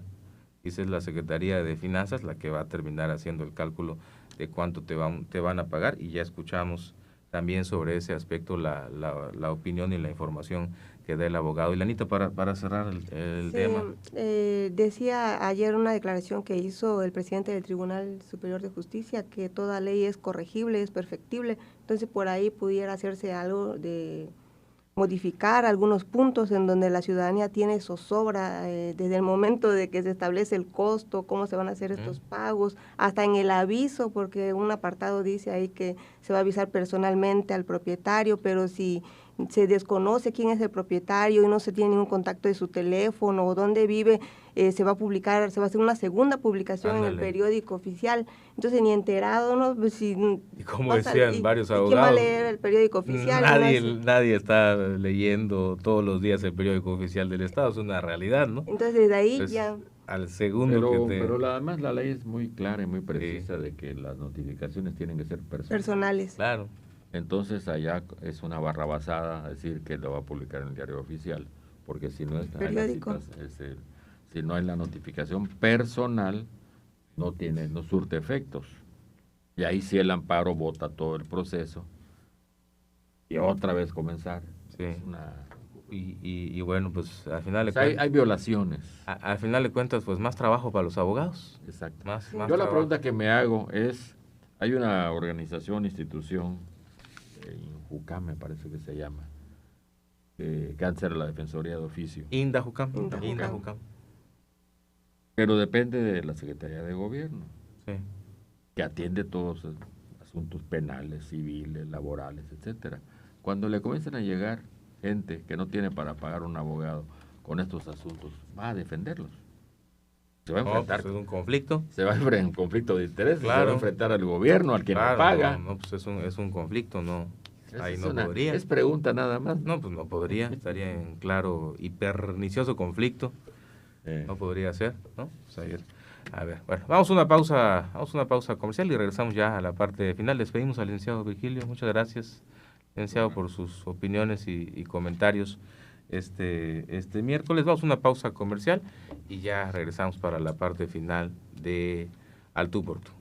esa es la Secretaría de Finanzas la que va a terminar haciendo el cálculo de cuánto te van a pagar, y ya escuchamos también sobre ese aspecto la opinión y la información que da el abogado. Y Lanita, para cerrar el tema. Decía ayer una declaración que hizo el presidente del Tribunal Superior de Justicia, que toda ley es corregible, es perfectible, entonces por ahí pudiera hacerse algo de modificar algunos puntos en donde la ciudadanía tiene zozobra, desde el momento de que se establece el costo, cómo se van a hacer estos pagos, hasta en el aviso, porque un apartado dice ahí que se va a avisar personalmente al propietario, pero si se desconoce quién es el propietario y no se tiene ningún contacto de su teléfono o dónde vive, se va a hacer una segunda publicación en el periódico oficial. Entonces, ni enterado, ¿no? Pues, y como decían varios abogados, ¿quién va a leer el periódico oficial? Nadie está leyendo todos los días el periódico oficial del Estado, es una realidad, ¿no? Entonces, desde ahí pues, ya... Al segundo pero además la ley es muy clara y muy precisa de que las notificaciones tienen que ser personales. Claro. Entonces allá es una barrabasada decir que lo va a publicar en el diario oficial, porque si no está si no hay la notificación personal, no surte efectos. Y ahí sí el amparo vota todo el proceso y otra vez comenzar. Sí. Y bueno, pues al final de cuentas hay violaciones. Al final de cuentas, pues más trabajo para los abogados. Exacto. Más Yo trabajo. La pregunta que me hago es, hay una institución, Injucam me parece que se llama, Cáncer a la Defensoría de Oficio. Indajucam. Pero depende de la Secretaría de Gobierno, sí, que atiende todos los asuntos penales, civiles, laborales, etcétera. Cuando le comiencen a llegar gente que no tiene para pagar un abogado con estos asuntos, va a defenderlos. Se va a enfrentar. Pues es un conflicto. Se va a enfrentar un conflicto de interés. Claro. Se va a enfrentar al gobierno, al que no paga. No, pues es un conflicto, no. Ahí no podría. Es pregunta nada más. No, pues no podría. Estaría en claro y pernicioso conflicto. No podría ser, ¿no? Pues A ver, bueno, vamos a una pausa comercial y regresamos ya a la parte final. Despedimos al licenciado Virgilio. Muchas gracias, licenciado, por sus opiniones y comentarios este miércoles. Vamos a una pausa comercial y ya regresamos para la parte final de Al Tú por Tú.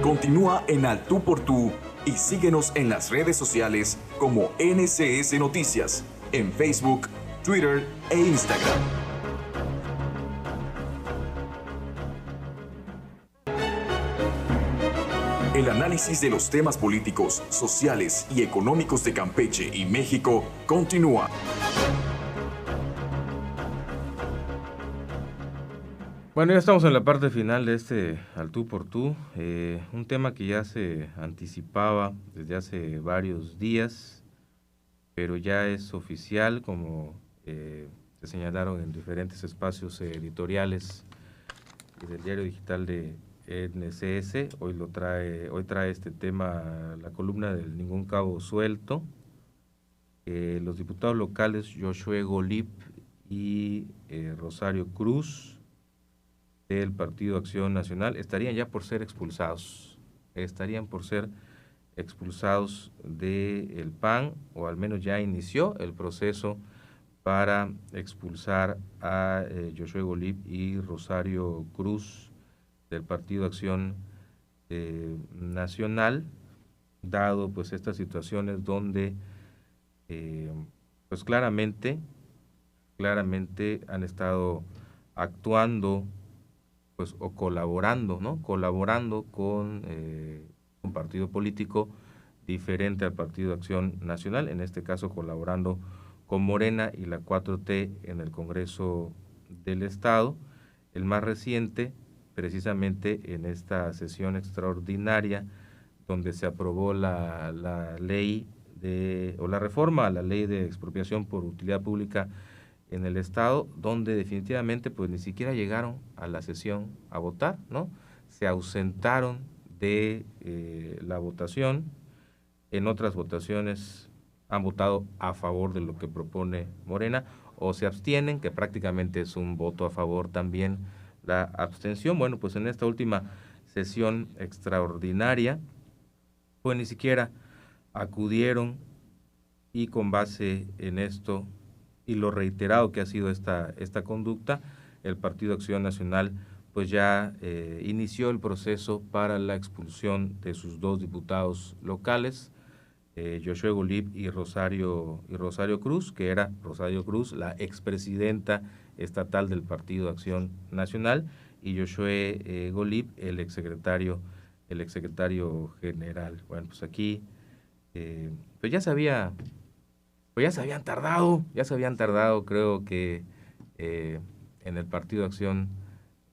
Continúa en Al Tú por Tú y síguenos en las redes sociales como NCS Noticias, en Facebook, Twitter e Instagram. El análisis de los temas políticos, sociales y económicos de Campeche y México continúa. Bueno, ya estamos en la parte final de este Al Tú por Tú, un tema que ya se anticipaba desde hace varios días, pero ya es oficial, como se señalaron en diferentes espacios editoriales y del diario digital de NCS. Hoy trae este tema la columna del Ningún Cabo Suelto. Los diputados locales Josué Golib y Rosario Cruz del Partido Acción Nacional estarían por ser expulsados del PAN, o al menos ya inició el proceso para expulsar a Josué Golib y Rosario Cruz del Partido Acción Nacional, dado pues estas situaciones donde pues claramente han estado actuando pues o colaborando con un partido político diferente al Partido Acción Nacional, en este caso colaborando con Morena y la 4T en el Congreso del Estado. El más reciente, precisamente en esta sesión extraordinaria donde se aprobó la ley la reforma a la ley de expropiación por utilidad pública en el Estado, donde definitivamente pues ni siquiera llegaron a la sesión a votar, ¿no? Se ausentaron de la votación. En otras votaciones han votado a favor de lo que propone Morena, o se abstienen, que prácticamente es un voto a favor también la abstención. Bueno, pues en esta última sesión extraordinaria, pues ni siquiera acudieron, y con base en esto y lo reiterado que ha sido esta conducta, el Partido Acción Nacional pues ya inició el proceso para la expulsión de sus dos diputados locales, Josué Golib y Rosario Cruz, que era Rosario Cruz, la expresidenta estatal del Partido Acción Nacional, y Josué Golib, el exsecretario general. Bueno, pues aquí pues ya se habían tardado, creo que en el Partido Acción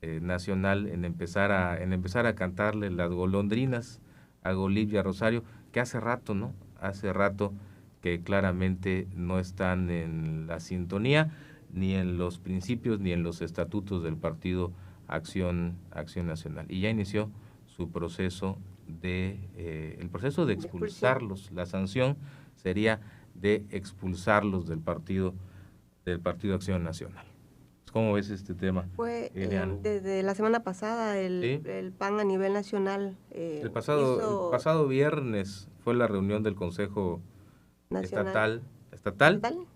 Nacional en empezar a cantarle las golondrinas a Golib y a Rosario, que hace rato que claramente no están en la sintonía, ni en los principios, ni en los estatutos del Partido Acción Nacional. Y ya inició su proceso el proceso de expulsarlos. La sanción sería de expulsarlos del Partido Acción Nacional. ¿Cómo ves este tema? Fue desde la semana pasada el PAN a nivel nacional. El pasado viernes fue la reunión del Consejo Estatal,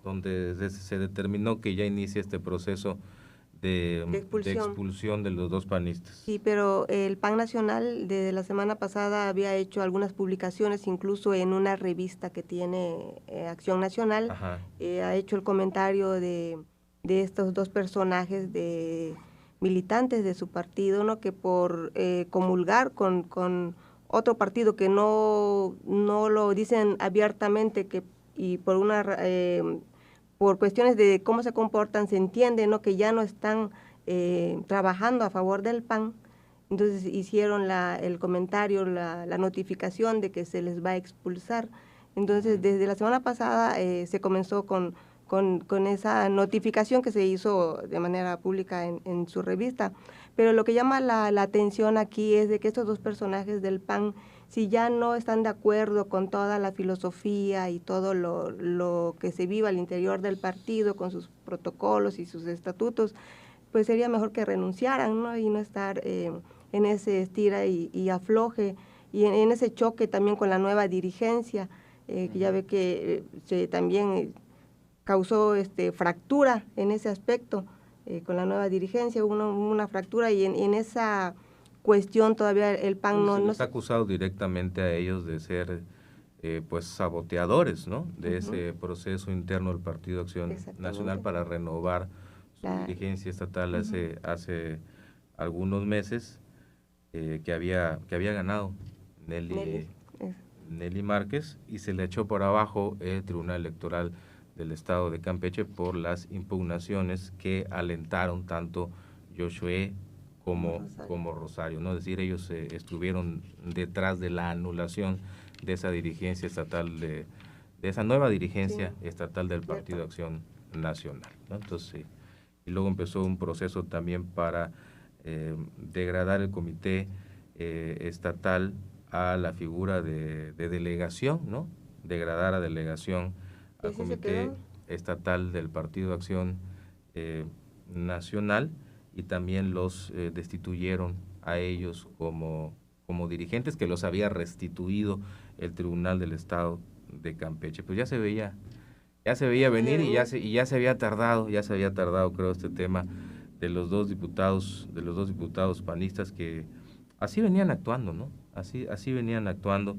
donde se determinó que ya inicia este proceso de expulsión de los dos panistas. Sí, pero el PAN nacional desde la semana pasada había hecho algunas publicaciones, incluso en una revista que tiene Acción Nacional, ha hecho el comentario de estos dos personajes militantes de su partido, ¿no? Que por comulgar con otro partido que no lo dicen abiertamente, y por cuestiones de cómo se comportan, se entiende, ¿no? Que ya no están trabajando a favor del PAN. Entonces hicieron el comentario, la notificación de que se les va a expulsar. Entonces desde la semana pasada se comenzó con esa notificación que se hizo de manera pública en su revista. Pero lo que llama la atención aquí es de que estos dos personajes del PAN, si ya no están de acuerdo con toda la filosofía y todo lo que se vive al interior del partido, con sus protocolos y sus estatutos, pues sería mejor que renunciaran, ¿no? Y no estar en ese estira y afloje, y en ese choque también con la nueva dirigencia, que ya ve que también causó fractura en ese aspecto, con la nueva dirigencia, hubo una fractura, y en esa cuestión todavía el PAN Se no les ha acusado directamente a ellos de ser pues saboteadores, ¿no? De ese proceso interno del Partido Acción Nacional para renovar su dirigencia estatal hace algunos meses, que había ganado Nelly Márquez, y se le echó por abajo el Tribunal Electoral del Estado de Campeche por las impugnaciones que alentaron tanto Josué como Rosario, ¿no? Es decir, ellos estuvieron detrás de la anulación de esa dirigencia estatal, de esa nueva dirigencia estatal del Partido Acción Nacional, ¿no? Entonces, y luego empezó un proceso también para degradar el comité estatal a la figura de delegación, ¿no? Degradar a delegación al comité estatal del Partido Acción Nacional, y también los destituyeron a ellos como dirigentes, que los había restituido el Tribunal del Estado de Campeche. Pues ya se veía venir, y ya se había tardado creo este tema de los dos diputados panistas, que así venían actuando, ¿no? Así venían actuando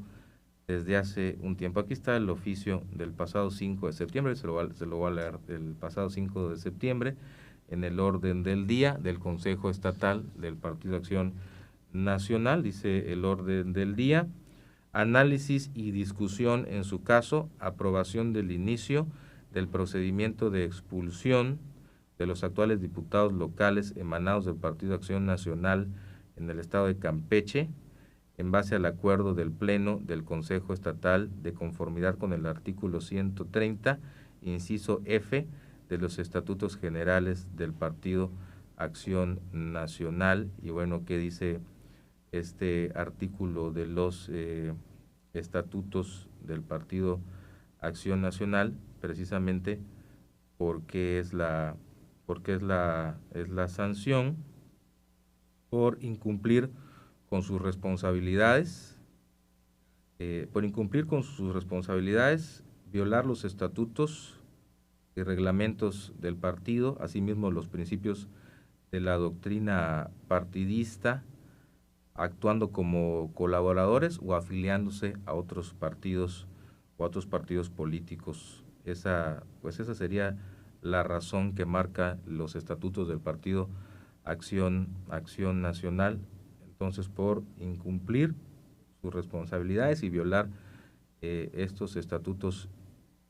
desde hace un tiempo. Aquí está el oficio del pasado 5 de septiembre, se lo voy a leer, el pasado 5 de septiembre, en el orden del día del Consejo Estatal del Partido Acción Nacional. Dice el orden del día: análisis y discusión en su caso, aprobación del inicio del procedimiento de expulsión de los actuales diputados locales emanados del Partido Acción Nacional en el estado de Campeche, en base al acuerdo del Pleno del Consejo Estatal, de conformidad con el artículo 130, inciso F, de los Estatutos Generales del Partido Acción Nacional. Y bueno, ¿qué dice este artículo de los Estatutos del Partido Acción Nacional? Precisamente porque es la sanción por incumplir con sus responsabilidades, violar los estatutos y reglamentos del partido, asimismo los principios de la doctrina partidista, actuando como colaboradores o afiliándose a otros partidos políticos. Esa sería la razón que marca los estatutos del Partido Acción Nacional. Entonces, por incumplir sus responsabilidades y violar estos estatutos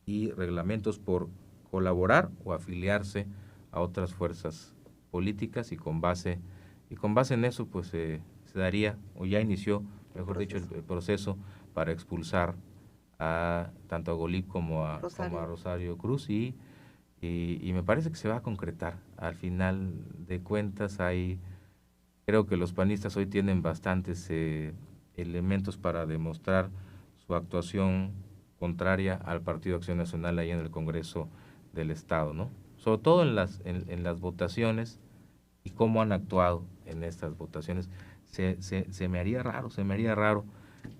y reglamentos, por colaborar o afiliarse a otras fuerzas políticas, y con base en eso, pues se daría, o ya inició, mejor dicho, el proceso para expulsar tanto a Golib como a Rosario Cruz, y me parece que se va a concretar. Al final de cuentas, creo que los panistas hoy tienen bastantes elementos para demostrar su actuación contraria al Partido Acción Nacional ahí en el Congreso del Estado, ¿no? Sobre todo en las votaciones, y cómo han actuado en estas votaciones. Se me haría raro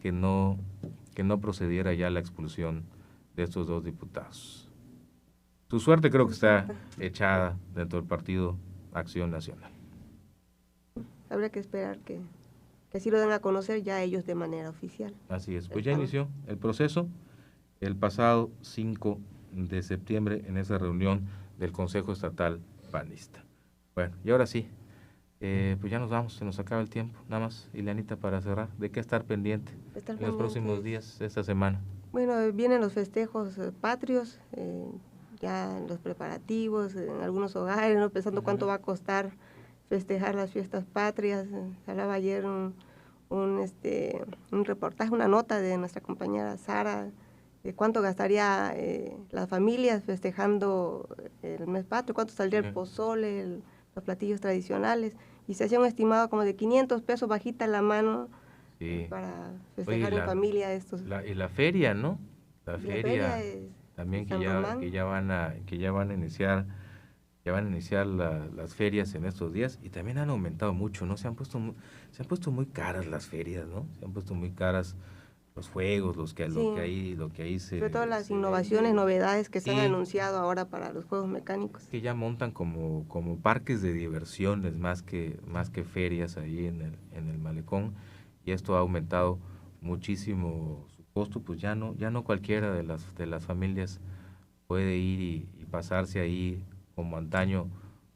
que no procediera ya la expulsión de estos dos diputados. Su suerte creo que está echada dentro del Partido Acción Nacional. Habría que esperar que así lo den a conocer ya ellos de manera oficial. Así es, pues ya inició el proceso el pasado 5 de septiembre en esa reunión del Consejo Estatal Panista. Bueno, y ahora sí, pues ya nos vamos, se nos acaba el tiempo. Nada más, Ileanita, para cerrar, ¿de qué estar pendiente en los próximos días de esta semana? Bueno, vienen los festejos patrios, ya los preparativos en algunos hogares, ¿no? Pensando cuánto va a costar festejar las fiestas patrias. Hablaba ayer un reportaje, una nota de nuestra compañera Sara, de cuánto gastaría las familias festejando el mes patrio, cuánto saldría el pozole, los platillos tradicionales, y se hacía un estimado como de 500 pesos bajita la mano para festejar en familia estos. Y la feria, ¿no? La feria también que ya van a iniciar Ya van a iniciar las ferias en estos días y también han aumentado mucho, ¿no? Se han puesto muy caras las ferias, ¿no? Se han puesto muy caras los juegos, lo que ahí se... Sobre todo las se innovaciones, vende. novedades que se han Sí. anunciado ahora para los juegos mecánicos. Que ya montan como parques de diversiones más que ferias ahí en el malecón, y esto ha aumentado muchísimo su costo. Pues ya no cualquiera de las familias puede ir y pasarse ahí como antaño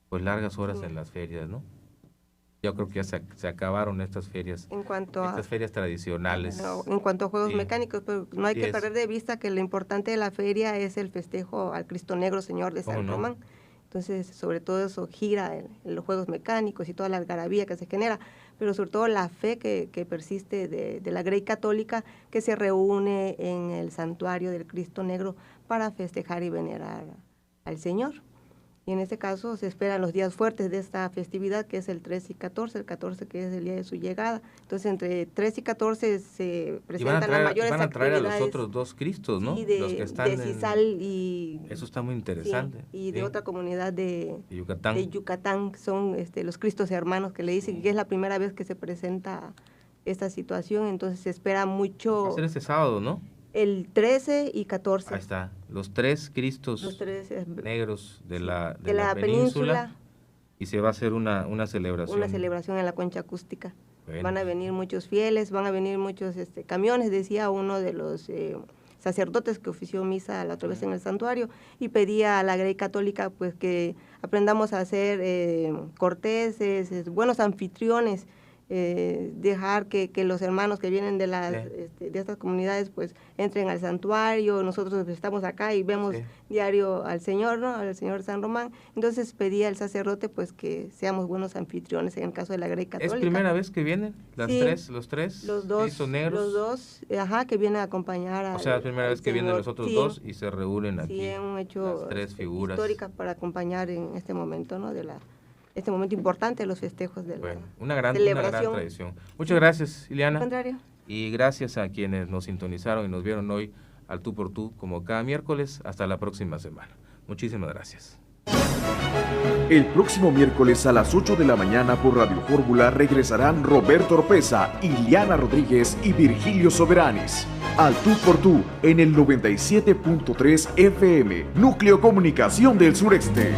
pues largas horas Sí. en las ferias, ¿no? Yo creo que ya se acabaron estas ferias tradicionales. En cuanto a juegos Sí. mecánicos, pero no hay Así que es. perder de vista que lo importante de la feria es el festejo al Cristo Negro, Señor de ¿Cómo San no? Román. Entonces, sobre todo eso gira en los juegos mecánicos y toda la algarabía que se genera, pero sobre todo la fe que persiste de la Grey Católica, que se reúne en el santuario del Cristo Negro para festejar y venerar al Señor. Y en este caso se esperan los días fuertes de esta festividad, que es el 13 y 14, el 14 que es el día de su llegada. Entonces, entre 13 y 14 se presentan las mayores van a traer a actividades. los otros dos Cristos, ¿no? Sí, Los que están de Cisal y... Eso está muy interesante. Sí, y de Sí. otra comunidad de Yucatán. Yucatán, que son los Cristos hermanos, que le dicen que es la primera vez que se presenta esta situación, entonces se espera mucho. Va a ser este sábado, ¿no? El 13 y 14. Ahí está, los tres Cristos Los tres, negros de sí, la península, y se va a hacer una celebración. una celebración en la concha acústica. Bueno. Van a venir muchos fieles, van a venir muchos camiones, decía uno de los sacerdotes que ofició misa la otra vez en el santuario, y pedía a la Grey Católica pues que aprendamos a ser corteses, buenos anfitriones, dejar que los hermanos que vienen de de estas comunidades pues entren al santuario. Nosotros estamos acá y vemos Sí. diario al Señor, ¿no? Al Señor San Román. Entonces pedía al sacerdote pues que seamos buenos anfitriones en el caso de la Grey Católica. ¿Es primera vez que vienen Sí. los tres Los dos, Cristos negros? los dos, que vienen a acompañar a... O sea, es primera vez que vienen los otros dos y se reúnen aquí. Sí, es un hecho las tres figuras. histórica para acompañar en este momento, ¿no? Este momento importante de los festejos de Bueno, la una gran celebración. tradición. Muchas gracias, Al Ileana. contrario. Y gracias a quienes nos sintonizaron y nos vieron hoy al Tú por Tú, como cada miércoles. Hasta la próxima semana. Muchísimas gracias. El próximo miércoles a las 8 de la mañana por Radio Fórmula regresarán Roberto Oropesa, Ileana Rodríguez y Virgilio Soberanis. Al Tú por Tú en el 97.3 FM, Núcleo Comunicación del Sureste.